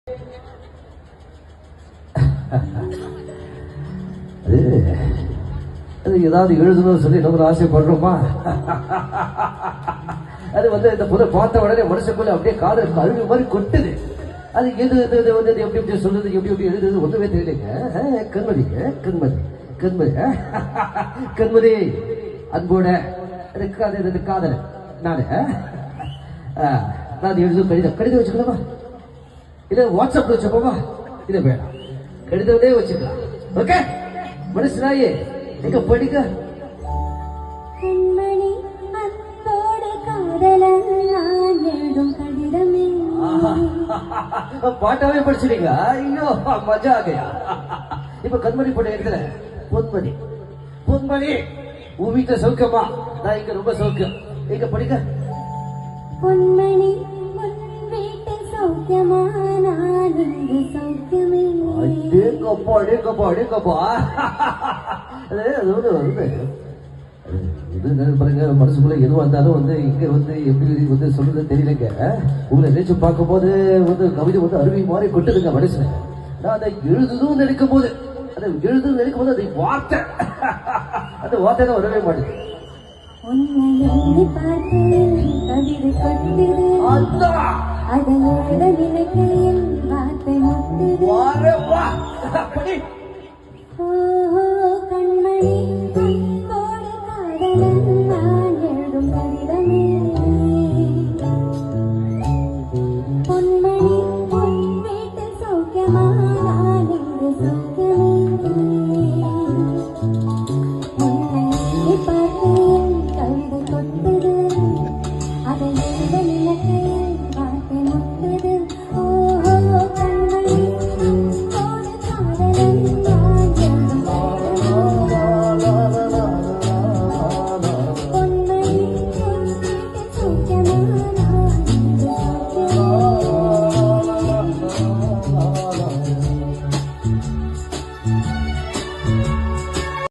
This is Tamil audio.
அது ஏதாவது எழுதணும்னு சொல்லி நம்ம ஆசைப்படுறோமா? அது வந்து இந்த புதை பார்த்த உடனே மனுஷக்குள்ள அப்படியே காதல் கழுவி மாதிரி கொட்டுது. அது எது வந்து எப்படி எப்படி சொல்றது, எப்படி எப்படி எழுதுறது ஒன்றுமே தெரியலைங்க. கண்மதிங்க, கண்மதி கண்மதி கண்மதி அன்போட காதல் நானு நான் எழுதும் கடிதம் வச்சுக்கலாமா? இல்ல வாட்ஸ்அப்ல வச்சுப்போமா? இல்ல வேணாம், கடிதமே வச்சுக்கலாம். ஓகே மனுஷனாயே எங்க படிக்க பாட்டாவே படிச்சிருங்க. ஐயோ மஜா ஆகையா. இப்ப கண்மணி போட்ட இடத்துல பொன்மணி பொன்மணி உன் வீட்டுல சௌக்கியமா? நான் இங்க ரொம்ப சௌக்கியம். எங்க படிக்க பொன்மணி வீட்டு சௌக்கியமா? நான் இங்க சௌக்கியமே. அடேங்கப்பா அடேங்கப்பா அடேங்கப்பா. பாருங்க, மனசுக்குள்ள எது வந்தாலும் வந்து இங்க வந்து எப்படி வந்து சொல்றது தெரியலங்க. உங்களை நினைச்சு பார்க்கும் போது வந்து கவிதை வந்து அருவி மாதிரி கொட்டுதுங்க மனுஷன். நான் அதை எழுதுதும் நினைக்கும் போது அது வார்த்தை அந்த வார்த்தை தான் வரவே மாட்டேங்குது. அதை நினைக்கையில் வார்த்தை